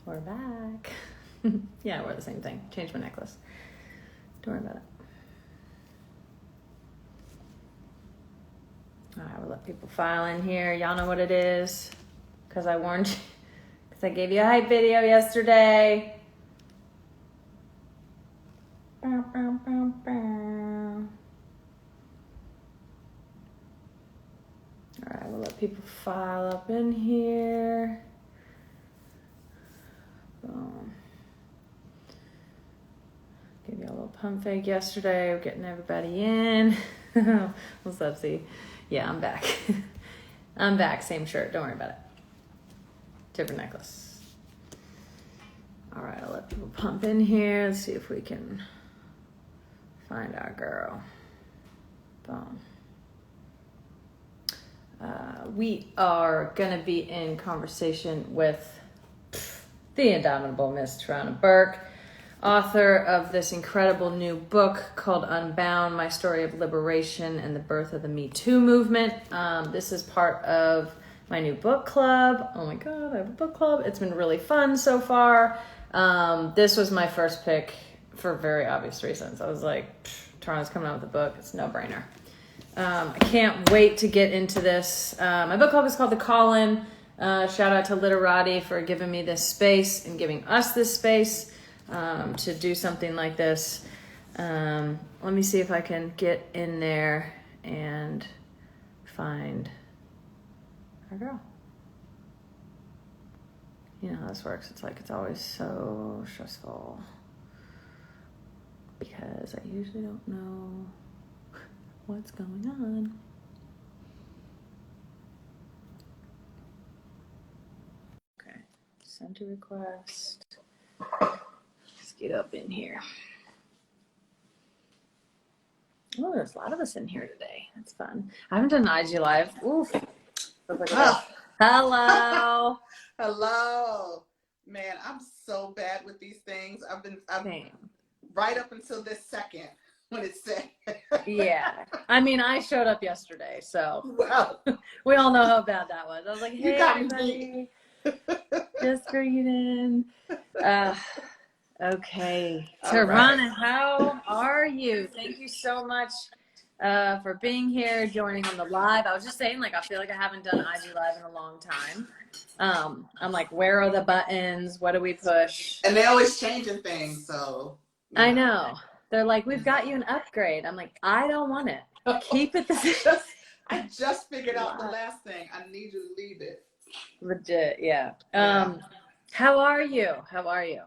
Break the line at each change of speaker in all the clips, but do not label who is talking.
We're back. Yeah, I wore the same thing. Changed my necklace. Don't worry about it. All right, we'll let people file in here. Y'all know what it is. Because I warned you. Because I gave you a hype video yesterday. Bow, bow, bow, bow. All right, we'll let people file up in here. Boom. Gave you a little pump fake yesterday. We're getting everybody in. What's up, Z? Yeah, I'm back. I'm back. Same shirt. Don't worry about it. Different necklace. All right, I'll let people pump in here. Let's see if we can find our girl. Boom. We are going to be in conversation with the indomitable Miss Tarana Burke, author of this incredible new book called Unbound, My Story of Liberation and the Birth of the Me Too Movement. This is part of my new book club. Oh my God, I have a book club. It's been really fun so far. This was my first pick for very obvious reasons. I was like, Tarana's coming out with a book. It's a no-brainer. I can't wait to get into this. My book club is called The Call-In. Shout out to Literati for giving me this space and giving us this space to do something like this. Let me see if I can get in there and find our girl. You know how this works. It's like it's always so stressful because I usually don't know what's going on. Okay, send a request. Let's get up in here. Oh, there's a lot of us in here today. That's fun. I haven't done an IG Live. Oof. Hello.
Hello. Man, I'm so bad with these things. I've right up until this second when it said.
Yeah. I mean, I showed up yesterday, so
wow.
We all know how bad that was. I was like, hey,
you got
everybody. Just greeting. Okay. Tarana, how are you? Thank you so much for being here, joining on the live. I was just saying, like, I feel like I haven't done IG Live in a long time. I'm like, where are the buttons? What do we push?
And they're always changing things, so.
I know. They're like, we've got you an upgrade. I'm like, I don't want it. Keep it the same.
I just figured out the last thing. I need you to leave it.
Legit, yeah. How are you? How are you?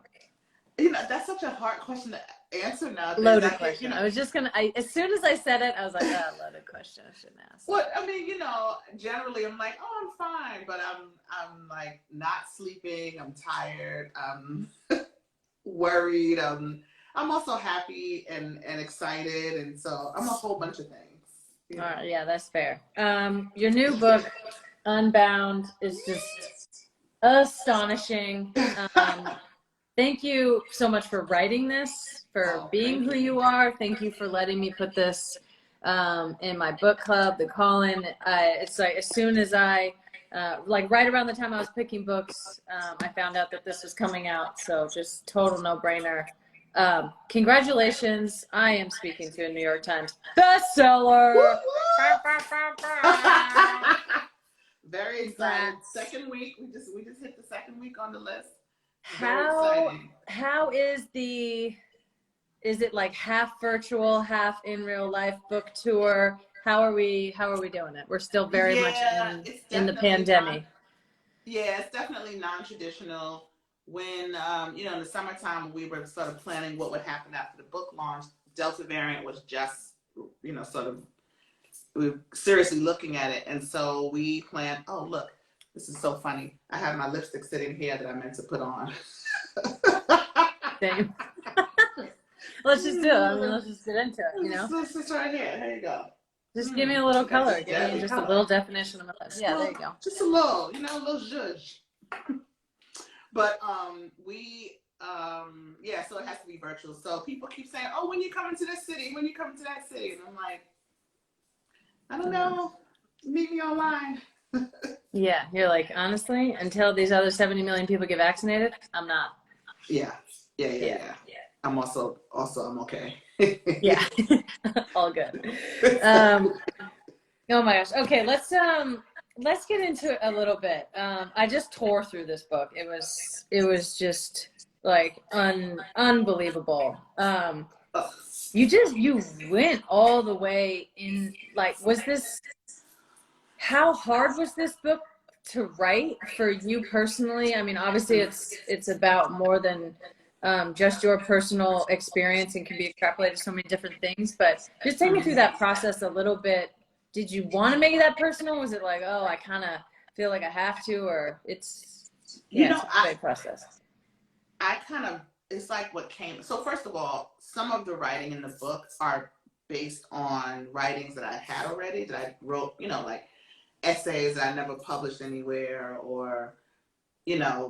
You know, that's such a hard question to answer now.
Loaded question. You know, I was just as soon as I said it, I was like, loaded question. I shouldn't ask.
Well, I mean, you know, generally I'm like, oh, I'm fine, but I'm like not sleeping. I'm tired. I'm worried. I'm also happy and excited, and so I'm a whole bunch of things. You know?
All right, yeah, that's fair. Your new book, Unbound, is just astonishing. Thank you so much for writing this, for being who you are. Thank you for letting me put this in my book club, The Call-In. It's like as soon as I, like right around the time I was picking books, I found out that this was coming out. So just total no-brainer. Congratulations. I am speaking to a New York Times bestseller.
Very excited. Second week. We just hit the second week on the list.
How is it like half virtual, half in real life book tour? How are we doing it? We're still very much in the pandemic.
It's definitely non-traditional. When you know, in the summertime we were sort of planning what would happen after the book launch, Delta variant was just, you know, sort of, we were seriously looking at it, and so we planned, oh look, this is so funny. I have my lipstick sitting here that I meant to put on.
Same. Let's just do it. I mean, let's just get into it, you know?
This is right here. There you go.
Just give me a little color. Give me just a little definition of my lips. Yeah, there you go.
Just a little, you know, a little zhuzh. But so it has to be virtual. So people keep saying, oh, when you coming to this city? When you coming to that city? And I'm like, I don't know. Meet me online.
Yeah, you're like, honestly, until these other 70 million people get vaccinated, I'm not.
Yeah, yeah, yeah,
Yeah,
yeah. I'm also I'm okay.
yeah, all good. Um, oh my gosh. Okay, let's get into it a little bit. I just tore through this book. It was just like unbelievable. You went all the way in. Like, was this? How hard was this book to write for you personally? I mean, obviously, it's about more than just your personal experience and can be extrapolated to so many different things. But just take me through that process a little bit. Did you want to make it that personal? Was it like, oh, I kind of feel like I have to, or
You
yeah,
know,
it's a big process.
I kind of, it's like what came. So first of all, some of the writing in the book are based on writings that I had already that I wrote, like essays that I never published anywhere, or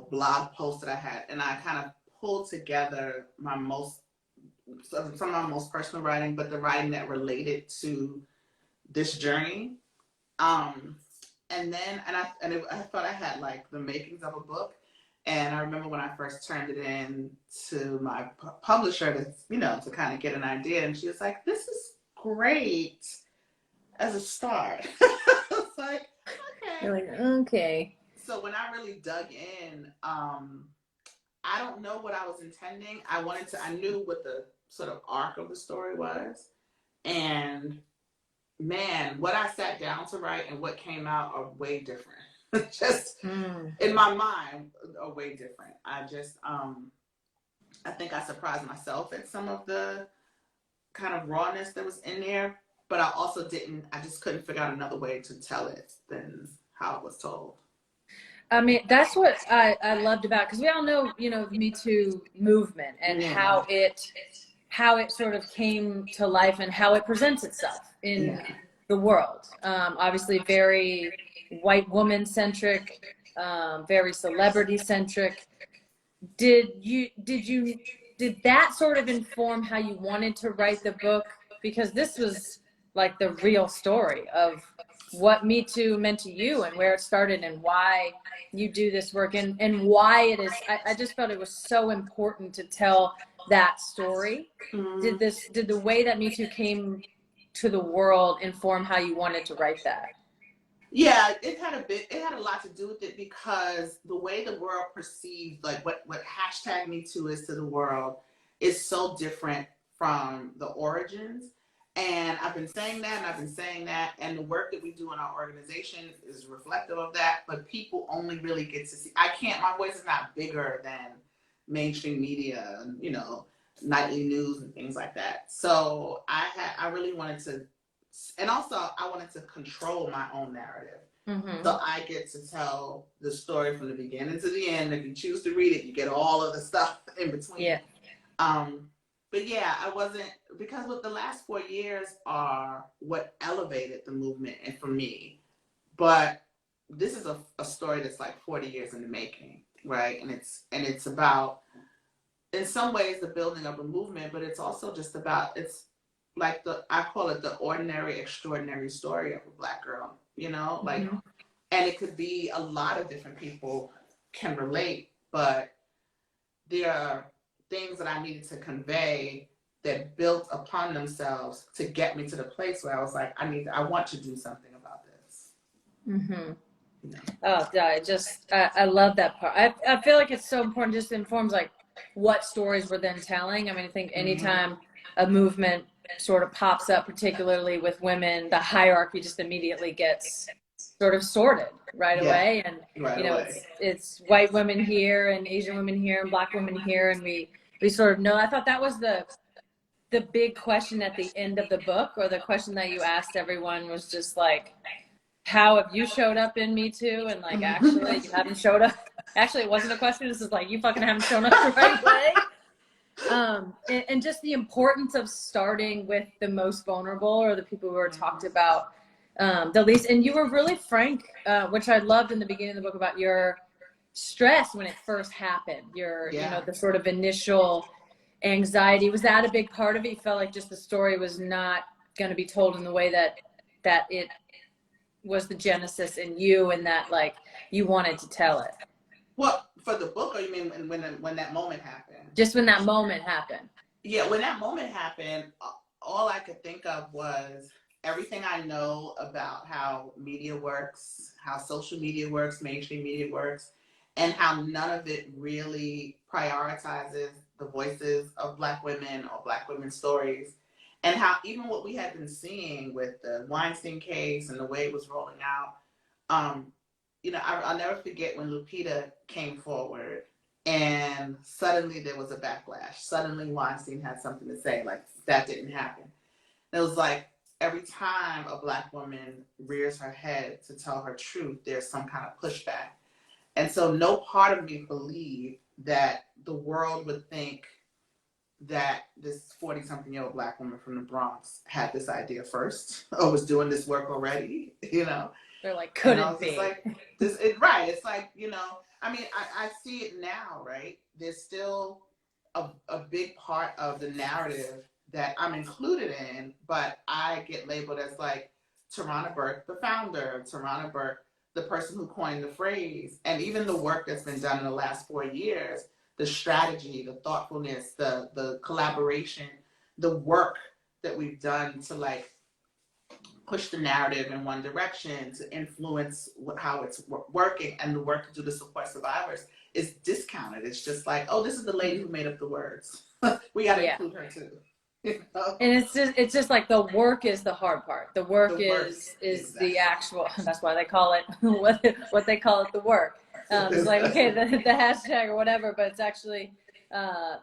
blog posts that I had, and I kind of pulled together some of my most personal writing, but the writing that related to this journey. Um, and I thought I had like the makings of a book. And I remember when I first turned it in to my publisher to kind of get an idea, and she was like, "This is great as a start." It's like, okay.
You're like, okay.
So when I really dug in, I don't know what I was intending. I knew what the sort of arc of the story was, and man, what I sat down to write and what came out are way different. Just in my mind, are way different. I think I surprised myself at some of the kind of rawness that was in there, but I just couldn't figure out another way to tell it than how it was told.
I mean, that's what I loved about, because we all know, the Me Too movement and
Yeah.
how it sort of came to life and how it presents itself in the world. Obviously, very white woman centric, very celebrity centric. Did that sort of inform how you wanted to write the book? Because this was like the real story of what Me Too meant to you and where it started and why you do this work, and why it is. I just felt it was so important to tell that story.
Mm-hmm.
Did the way that Me Too came to the world inform how you wanted to write that?
Yeah, it had a lot to do with it, because the way the world perceived, like what hashtag Me Too is to the world, is so different from the origins. And I've been saying that, and I've been saying that, and the work that we do in our organization is reflective of that. But people only really get to see. My voice is not bigger than mainstream media, nightly news and things like that. So I really wanted to, and also I wanted to control my own narrative. Mm-hmm. So I get to tell the story from the beginning to the end. If you choose to read it, you get all of the stuff in between.
Yeah.
But yeah, I wasn't, because the last 4 years are what elevated the movement, and for me. But this is a story that's like 40 years in the making, right? And it's about, in some ways, the building of a movement, but it's also just about, it's like I call it the ordinary, extraordinary story of a Black girl, like, mm-hmm. And it could be a lot of different people can relate, but there are things that I needed to convey that built upon themselves to get me to the place where I was like, I want to do something about this.
Mm-hmm. Oh, yeah, I love that part. I feel like it's so important, just informs like what stories we're then telling. I mean, I think anytime a movement sort of pops up, particularly with women, the hierarchy just immediately gets sort of sorted right away. And, it's white women here and Asian women here and Black women here. And we sort of know. I thought that was the big question at the end of the book, or the question that you asked everyone, was just like, how have you showed up in Me Too? And like, actually, you haven't showed up. Actually, it wasn't a question. This is like, you fucking haven't shown up the right way. And just the importance of starting with the most vulnerable, or the people who are talked about the least. And you were really frank, which I loved in the beginning of the book, about your stress when it first happened. The sort of initial anxiety. Was that a big part of it? You felt like just the story was not going to be told in the way that it was the genesis in you, and that like you wanted to tell it?
Well, for the book, or you mean when that moment happened?
Just when that moment happened.
Yeah, when that moment happened, all I could think of was everything I know about how media works, how social media works, mainstream media works, and how none of it really prioritizes the voices of Black women or Black women's stories. And how even what we had been seeing with the Weinstein case and the way it was rolling out, um, I'll never forget when Lupita came forward and suddenly there was a backlash. Suddenly Weinstein had something to say, like that didn't happen. And it was like every time a Black woman rears her head to tell her truth, there's some kind of pushback. And so no part of me believed that the world would think that this 40-something-year-old Black woman from the Bronx had this idea first or was doing this work already,
They're like,
And I
couldn't
was just
be.
like, right. It's like, I mean, I see it now, right? There's still a big part of the narrative that I'm included in, but I get labeled as like Tarana Burke, the founder, Tarana Burke, the person who coined the phrase, and even the work that's been done in the last 4 years, the strategy, the thoughtfulness, the collaboration, the work that we've done to like push the narrative in one direction, to influence how it's working, and the work to do to support survivors is discounted. It's just like, oh, this is the lady who made up the words. We got to include her too.
And it's just like the work is the hard part. The work
The work,
is
exactly.
the actual. That's why they call it what they call it, the work. It's like, okay, the hashtag or whatever, but it's actually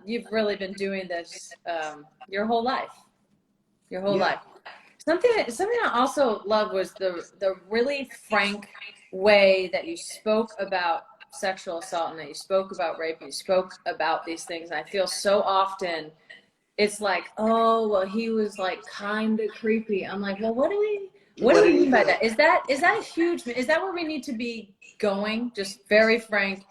you've really been doing this your whole life, your whole life. Something I also love was the really frank way that you spoke about sexual assault, and that you spoke about rape, and you spoke about these things. And I feel so often it's like, oh, well, he was like kind of creepy. I'm like, well, what do we mean by that? Is that a huge, is that where we need to be going? Just very frank,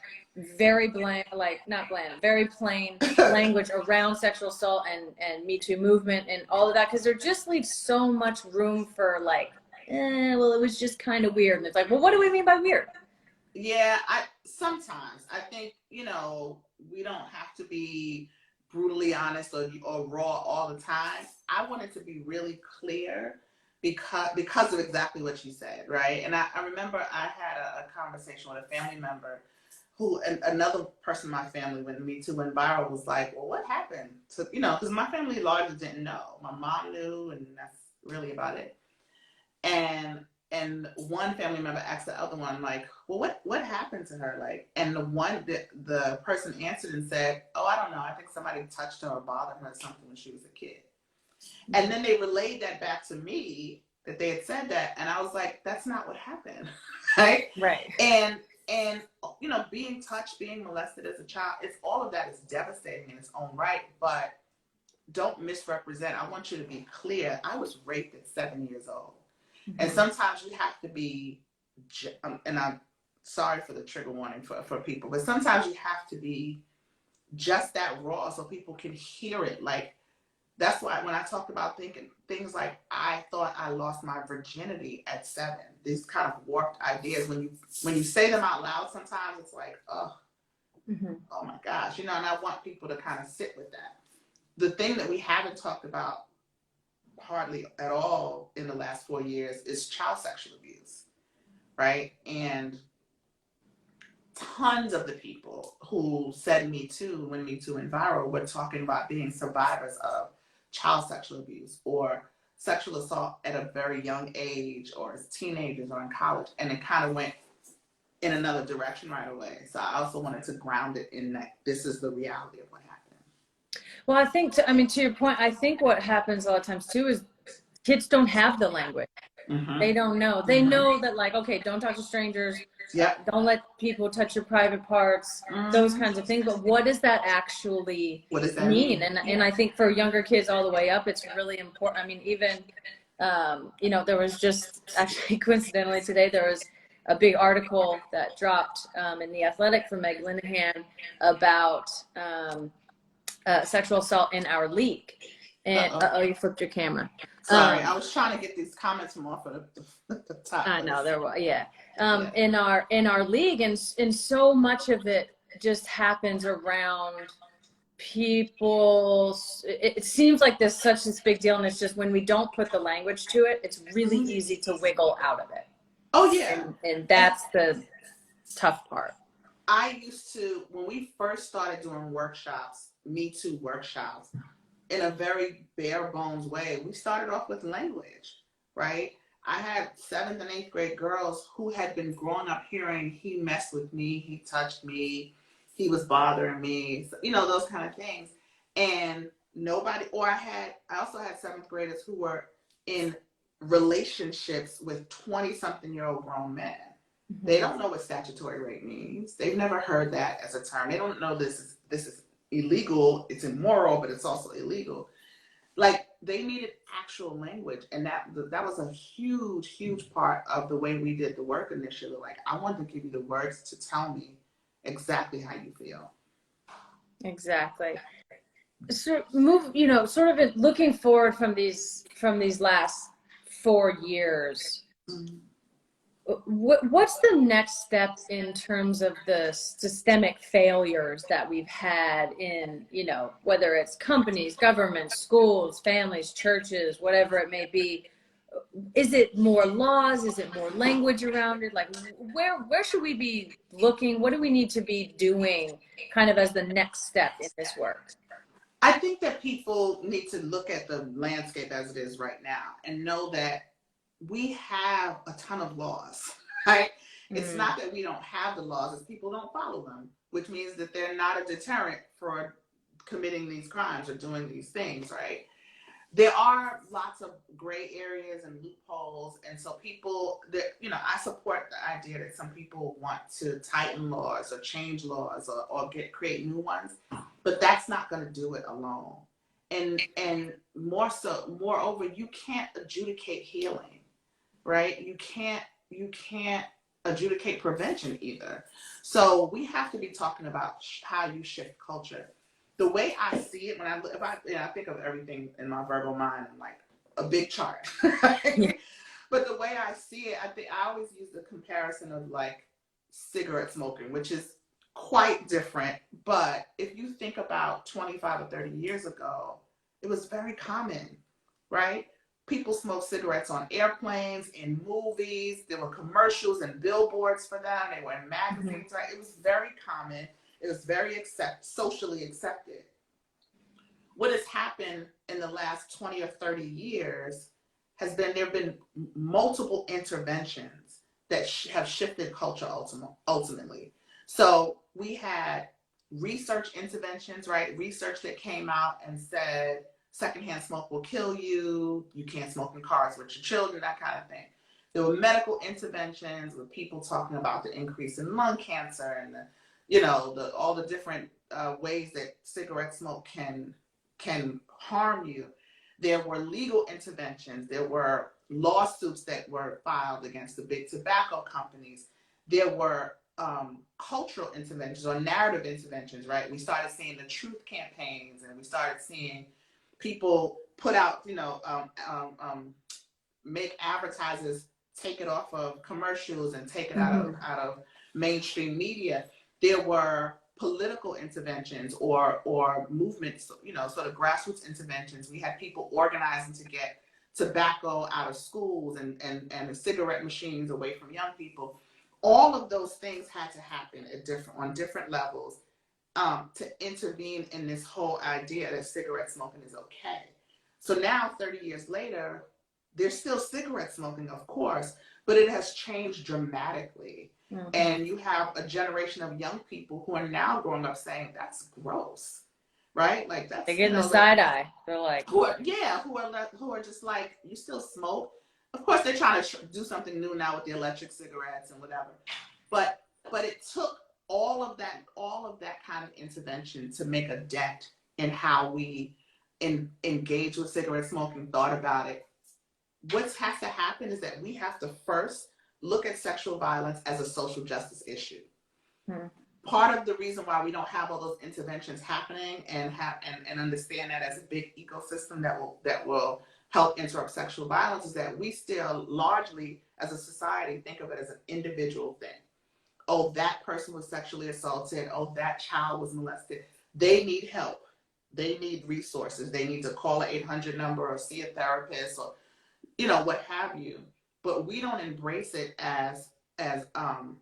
very bland, like not bland, very plain language around sexual assault and Me Too movement and all of that, because there just leaves so much room for like, well, it was just kind of weird. And it's like, well, what do we mean by weird?
Yeah, sometimes I think, we don't have to be brutally honest or raw all the time. I want it to be really clear because of exactly what you said, right? And I remember I had a conversation with a family member who, another person in my family when Me Too went viral, was like, well, what happened to, because my family largely didn't know. My mom knew, and that's really about it. And one family member asked the other one, like, well, what happened to her? Like, and the person answered and said, oh, I don't know. I think somebody touched her or bothered her or something when she was a kid. And then they relayed that back to me, that they had said that, and I was like, that's not what happened. Right?
Right.
And being touched, being molested as a child, all of that is devastating in its own right, but don't misrepresent. I want you to be clear. I was raped at 7 years old. And sometimes you have to be, and I'm sorry for the trigger warning for people, but sometimes you have to be just that raw so people can hear it. Like, that's why when I talked about thinking things like, I thought I lost my virginity at 7, these kind of warped ideas, when you say them out loud, sometimes it's like, oh my gosh, and I want people to kind of sit with that. The thing that we haven't talked about hardly at all in the last 4 years is child sexual abuse, right? And tons of the people who said Me Too when Me Too went viral were talking about being survivors of child sexual abuse or sexual assault at a very young age, or as teenagers or in college, and it kind of went in another direction right away. So I also wanted to ground it in that this is the reality of what happened.
Well, I think, to your point, I think what happens a lot of times too is kids don't have the language. They don't know. They know that, like, okay, don't talk to strangers. Don't let people touch your private parts, those kinds of things. But what does that actually mean? And I think for younger kids all the way up, it's really important. I mean, even, there was just, actually coincidentally today, there was a big article that dropped in The Athletic from Meg Linehan about sexual assault in our league. And
Uh-oh.
you flipped your camera.
Sorry, I was trying to get these comments from off of the top.
I know there was, yeah.
Yeah.
In our league, and so much of it just happens around people. It seems like there's such this big deal, and it's just when we don't put the language to it, it's really easy to wiggle out of it.
Oh yeah,
and that's the tough part.
I used to, when we first started doing workshops, Me Too workshops, in a very bare bones way, we started off with language, right? I had 7th and 8th grade girls who had been growing up hearing, he messed with me, he touched me, he was bothering me, you know, those kind of things. And nobody, or I also had 7th graders who were in relationships with 20-something-year-old grown men. Mm-hmm. They don't know what statutory rape means. They've never heard that as a term. They don't know this is illegal, it's immoral, but it's also illegal. Like, they needed actual language, and that was a huge part of the way we did the work initially. Like, I wanted to give you the words to tell me exactly how you feel. Exactly.
So sort of looking forward from these last 4 years. Mm-hmm. What's the next step in terms of the systemic failures that we've had in, whether it's companies, governments, schools, families, churches, whatever it may be? Is it more laws? Is it more language around it? Like, where should we be looking? What do we need to be doing kind of as the next step in this work?
I think that people need to look at the landscape as it is right now and know that we have a ton of laws, right? It's not that we don't have the laws, it's people don't follow them, which means that they're not a deterrent for committing these crimes or doing these things, right? There are lots of gray areas and loopholes, and so people that, I support the idea that some people want to tighten laws or change laws or create new ones, but that's not going to do it alone. And moreover, you can't adjudicate healing. Right? You can't adjudicate prevention either. So we have to be talking about how you shift culture. The way I see it, when I think of everything in my verbal mind in like a big chart. But the way I see it, I always use the comparison of like cigarette smoking, which is quite different. But if you think about 25 or 30 years ago, it was very common, right? People smoked cigarettes on airplanes, in movies. There were commercials and billboards for them. They were in magazines. Right? It was very common. It was very socially accepted. What has happened in the last 20 or 30 years has been there have been multiple interventions that have shifted culture ultimately. So we had research interventions, right? Research that came out and said, secondhand smoke will kill you. You can't smoke in cars with your children, that kind of thing. There were medical interventions with people talking about the increase in lung cancer and all the different ways that cigarette smoke can harm you. There were legal interventions. There were lawsuits that were filed against the big tobacco companies. There were cultural interventions or narrative interventions, right? We started seeing the truth campaigns, and we started seeing people put out, make advertisers take it off of commercials and take it out of mainstream media. There were political interventions or movements, sort of grassroots interventions. We had people organizing to get tobacco out of schools and cigarette machines away from young people. All of those things had to happen on different levels. To intervene in this whole idea that cigarette smoking is okay. So now, 30 years later, there's still cigarette smoking, of course, but it has changed dramatically. Mm-hmm. And you have a generation of young people who are now growing up saying, that's gross, right? Like, that's...
They get the side eye. They're like...
Who are just like, you still smoke? Of course, they're trying to do something new now with the electric cigarettes and whatever. But it took all of that kind of intervention to make a dent in how we engage with cigarette smoking, thought about it. What has to happen is that we have to first look at sexual violence as a social justice issue. part of the reason why we don't have all those interventions happening and understand that as a big ecosystem that will help interrupt sexual violence is that we still largely as a society think of it as an individual thing. Oh, that person was sexually assaulted. Oh, that child was molested. They need help. They need resources. They need to call an 800 number or see a therapist or, what have you. But we don't embrace it as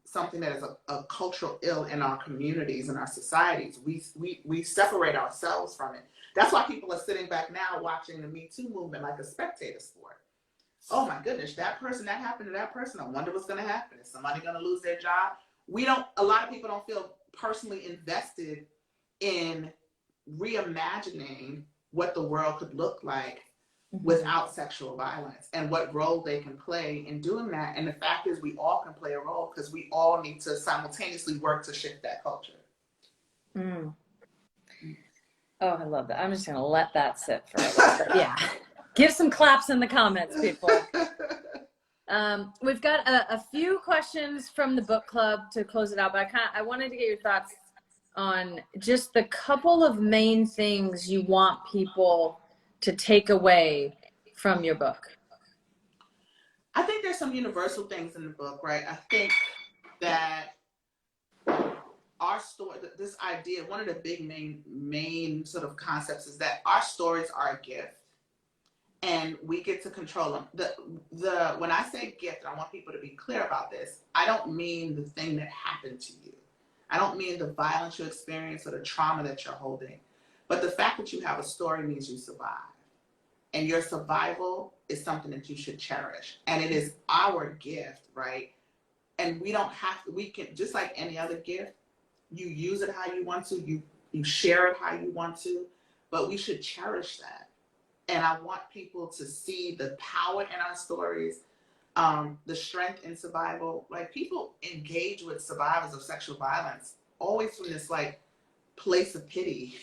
something that is a cultural ill in our communities and our societies. We separate ourselves from it. That's why people are sitting back now watching the Me Too movement like a spectator sport. Oh my goodness, that happened to that person. I wonder what's going to happen. Is somebody going to lose their job? A lot of people don't feel personally invested in reimagining what the world could look like without sexual violence and what role they can play in doing that. And the fact is we all can play a role because we all need to simultaneously work to shift that culture.
Mm. Oh, I love that. I'm just going to let that sit for a little bit. Yeah. Give some claps in the comments, people. We've got a few questions from the book club to close it out, but I wanted to get your thoughts on just the couple of main things you want people to take away from your book.
I think there's some universal things in the book, right? I think that our story, this idea, one of the big main sort of concepts is that our stories are a gift and we get to control them. When I say gift, I want people to be clear about this. I don't mean the thing that happened to you. I don't mean the violence you experienced or the trauma that you're holding. But the fact that you have a story means you survived. And your survival is something that you should cherish. And it is our gift, right? And we can, just like any other gift, you use it how you want to, you share it how you want to, but we should cherish that. And I want people to see the power in our stories, the strength in survival. Like, people engage with survivors of sexual violence always from this like place of pity,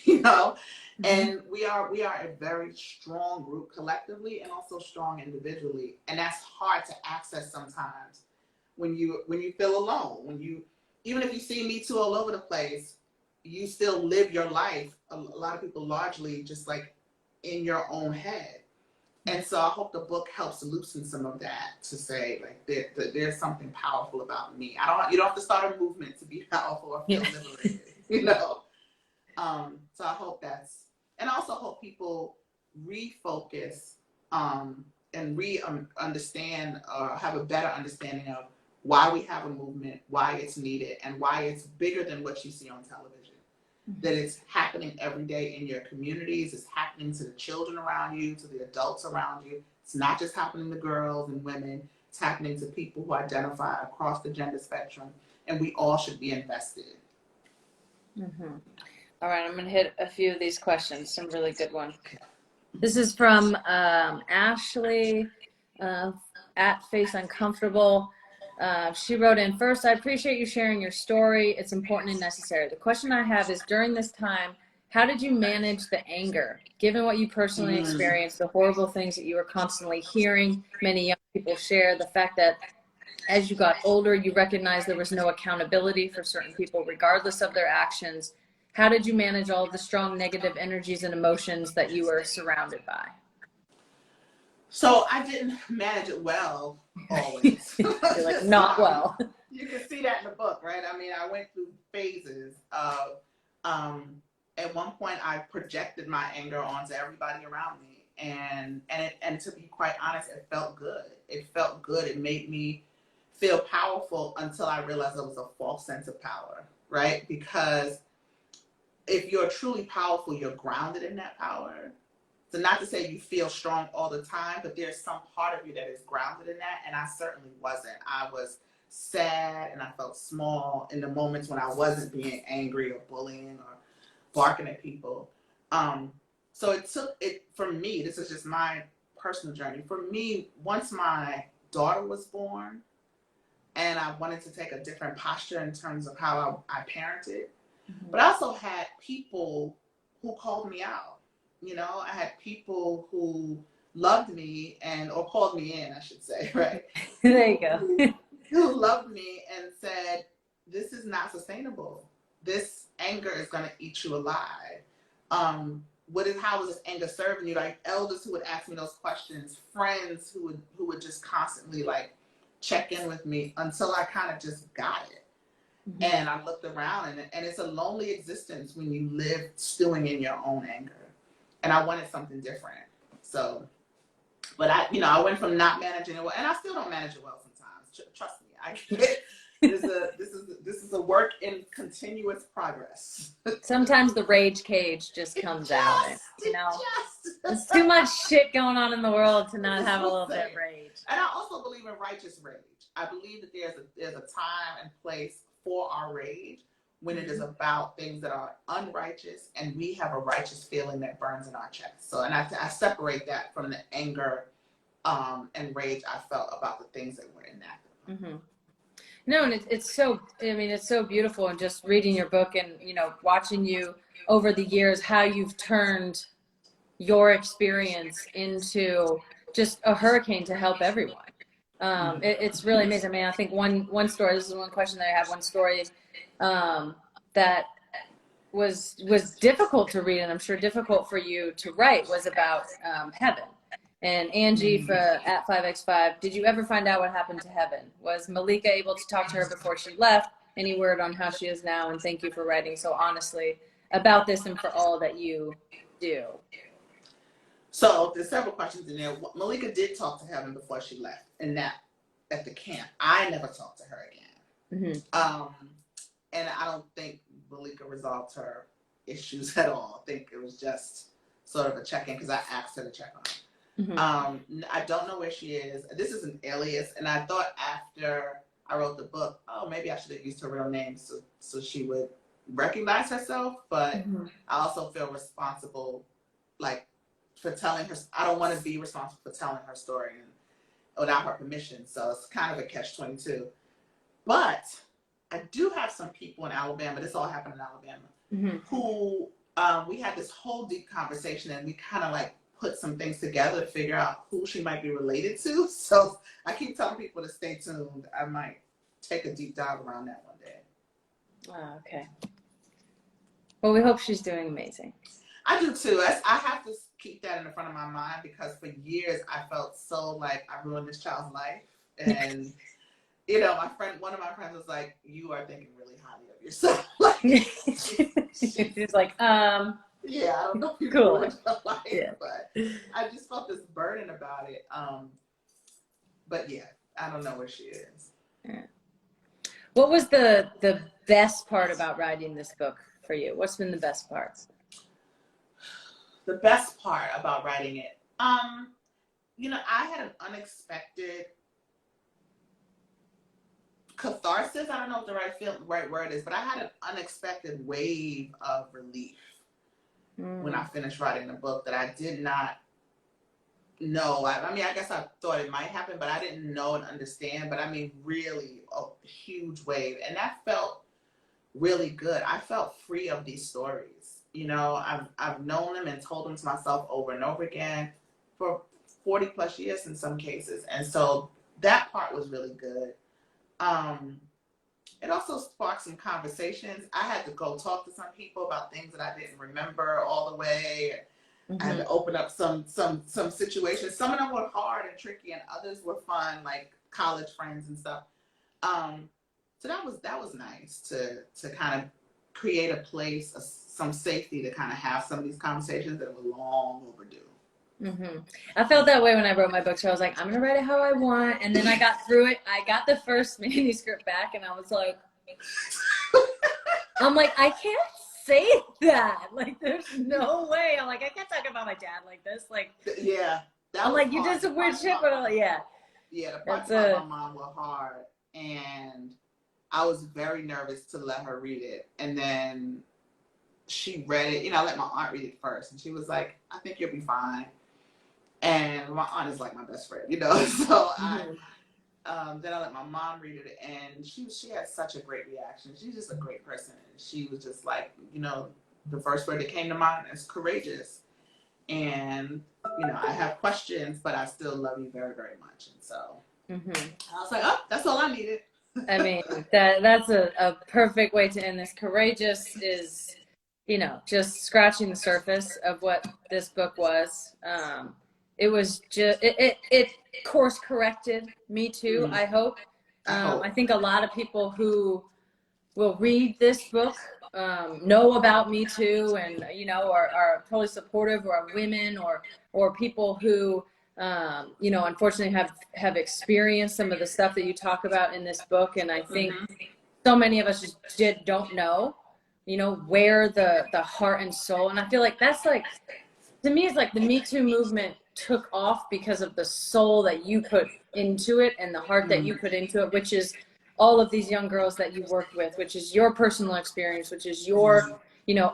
and we are a very strong group collectively and also strong individually. And that's hard to access sometimes when you feel alone, even if you see Me Too all over the place, you still live your life, a lot of people largely just like in your own head. And so I hope the book helps loosen some of that to say like there's something powerful about me. You don't have to start a movement to be powerful or feel liberated, So I hope and I also hope people refocus and understand or have a better understanding of why we have a movement, why it's needed, and why it's bigger than what you see on television. That it's happening every day in your communities, it's happening to the children around you, to the adults around you. It's not just happening to girls and women, it's happening to people who identify across the gender spectrum, and we all should be invested.
Mm-hmm. All right, I'm going to hit a few of these questions, some really good ones. This is from Ashley at Face Uncomfortable. She wrote in, first, I appreciate you sharing your story. It's important and necessary. The question I have is, during this time, how did you manage the anger? Given what you personally experienced, the horrible things that you were constantly hearing, many young people share, the fact that as you got older, you recognized there was no accountability for certain people, regardless of their actions. How did you manage all of the strong negative energies and emotions that you were surrounded by?
So I didn't manage it well, always.
You're like, not well.
You can see that in the book, right? I mean, I went through phases of, at one point I projected my anger onto everybody around me. And to be quite honest, it felt good. It felt good. It made me feel powerful until I realized it was a false sense of power, right? Because if you're truly powerful, you're grounded in that power. So not to say you feel strong all the time, but there's some part of you that is grounded in that. And I certainly wasn't. I was sad and I felt small in the moments when I wasn't being angry or bullying or barking at people. So it took it, for me, this is just my personal journey. For me, once my daughter was born and I wanted to take a different posture in terms of how I parented, but I also had people who called me out. I had people who loved me or called me in, I should say, right?
There you go.
Who loved me and said, this is not sustainable. this anger is going to eat you alive. How is this anger serving you? Like elders who would ask me those questions, friends who would just constantly like check in with me until I kind of just got it. Mm-hmm. And I looked around, and it's a lonely existence when you live stewing in your own anger. And I wanted something different. So, but I went from not managing it well, and I still don't manage it well sometimes. Trust me, this is a work in continuous progress.
Sometimes the rage cage just comes out. There's too much shit going on in the world to not have a little bit of rage.
And I also believe in righteous rage. I believe that there's a time and place for our rage when it is about things that are unrighteous, and we have a righteous feeling that burns in our chest. So, and I separate that from the anger and rage I felt about the things that were enacted.
Mm-hmm. No, and it's so beautiful, and just reading your book and, watching you over the years, how you've turned your experience into just a hurricane to help everyone. It's really amazing. I mean, I think one story, this is one question that I have, one story that was difficult to read, and I'm sure difficult for you to write, was about heaven. And Angie at 5x5, did you ever find out what happened to heaven? Was Malika able to talk to her before she left? Any word on how she is now? And thank you for writing so honestly about this and for all that you do.
So there's several questions in there. Malika did talk to heaven before she left, and that at the camp. I never talked to her again. And I don't think Malika resolved her issues at all. I think it was just sort of a check-in because I asked her to check on her. I don't know where she is. This is an alias, and I thought after I wrote the book, maybe I should have used her real name so she would recognize herself. But I also feel responsible, like, for telling her. I don't want to be responsible for telling her story without her permission. So it's kind of a catch-22. But I do have some people in Alabama. This all happened in Alabama, who we had this whole deep conversation, and we kind of like put some things together to figure out who she might be related to. So I keep telling people to stay tuned. I might take a deep dive around that one day.
Oh, okay. Well, we hope she's doing amazing.
I do too. I have to keep that in the front of my mind because for years I felt so like I ruined this child's life. And, one of my friends was like, you are thinking really highly of yourself.
She's like,
yeah, I don't know if you
cool.
ruined your life, but I just felt this burden about it. But yeah, I don't know where she is.
Yeah. What was the best part about writing this book for you? What's been the best parts?
The best part about writing it, I had an unexpected catharsis. I don't know if the right word is, but I had an unexpected wave of relief when I finished writing the book that I did not know. I guess I thought it might happen, but I didn't know and understand. But really a huge wave, and that felt really good. I felt free of these stories. I've known them and told them to myself over and over again for 40 plus years in some cases. And so that part was really good. It also sparked some conversations. I had to go talk to some people about things that I didn't remember all the way. I had to open up some situations. Some of them were hard and tricky, and others were fun, like college friends and stuff. So that was nice to kind of create a place, some safety to kind of have some of these conversations that were long overdue.
I felt that way when I wrote my book. So I was like, I'm going to write it how I want. And then I got through it. I got the first manuscript back, and I was like, I can't say that. Like, there's no way. I'm like, I can't talk about my dad like this. Like,
yeah.
I'm like, you did some weird shit, but yeah.
Yeah, the parts about my mom were hard. And I was very nervous to let her read it. And then she read it. I let my aunt read it first. And she was like, I think you'll be fine. And my aunt is like my best friend, So then I let my mom read it, and she had such a great reaction. She's just a great person. And she was just like, the first word that came to mind is courageous. And, I have questions, but I still love you very, very much. And so I was like, oh, that's all I needed.
I mean, that's a perfect way to end this. Courageous is, just scratching the surface of what this book was. It was just it course corrected me too, I hope.
I
I
hope.
think a lot of people who will read this book know about Me Too, and are totally supportive, or are women, or people who unfortunately have experienced some of the stuff that you talk about in this book. And I think so many of us just don't know where the heart and soul. And I feel like that's like, to me, it's like the Me Too movement took off because of the soul that you put into it and the heart that you put into it, which is all of these young girls that you worked with, which is your personal experience, which is your,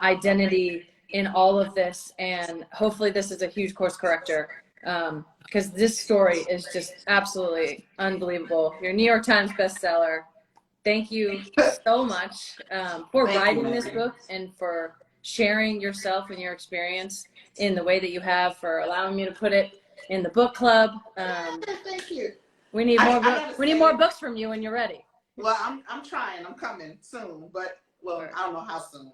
identity in all of this. And hopefully this is a huge course corrector, because this story is just absolutely unbelievable. Your New York Times bestseller. Thank you so much for writing this book and for sharing yourself and your experience in the way that you have, for allowing me to put it in the book club.
Thank you.
We need more books. We need more books from you when you're ready.
Well, I'm trying. I'm coming soon, but I don't know how soon.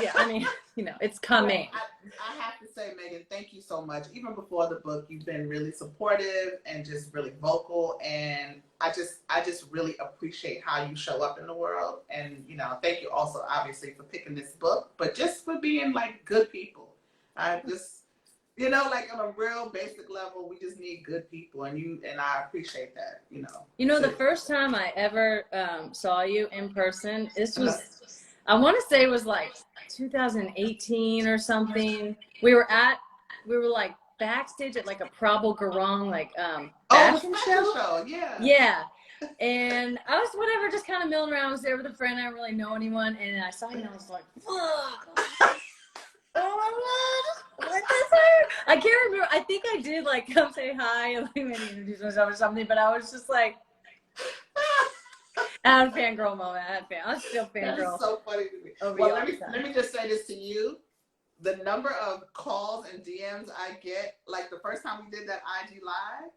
Yeah, I mean, it's coming.
I have to say, Megan, thank you so much. Even before the book, you've been really supportive and just really vocal, and I just really appreciate how you show up in the world. And thank you also, obviously, for picking this book, but just for being like good people. I just, like on a real basic level, we just need good people, and I appreciate that.
The first time I ever saw you in person, this was, I want to say it was like 2018 or something. We were like backstage at like a Prabal Garang fashion show. Yeah. And I was just kind of milling around. I was there with a friend. I didn't really know anyone, and I saw you, and I was like, fuck. Oh my God, what is her? I can't remember. I think I did come say hi and maybe introduce myself or something, but I was just like, I had a fangirl moment. I was still fangirl.
That is so funny to me. Well, let me just say this to you. The number of calls and DMs I get, like the first time we did that IG live,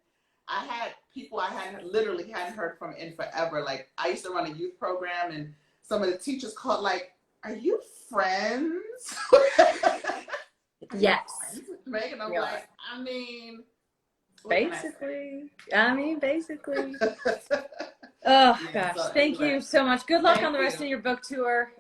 I had people I literally hadn't heard from in forever. Like, I used to run a youth program, and some of the teachers called like, "Are you friends?"
Yes.
Megan, I'm like, I mean,
basically. Oh gosh, thank you so much. Good luck on the rest of your book tour,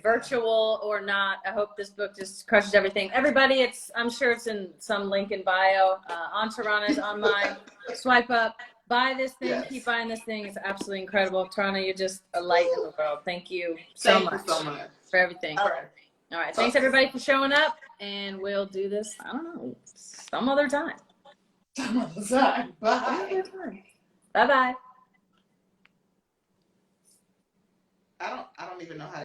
virtual or not. I hope this book just crushes everything. Everybody, I'm sure it's in some link in bio. On Tarana's, on mine. Swipe up, buy this thing. Yes. Keep buying this thing. It's absolutely incredible. Tarana, you're just a light in the world. Thank you so much for everything. All right. Thanks everybody for showing up, and we'll do this, I don't know, some other time. Bye. Bye-bye.
I don't even know how to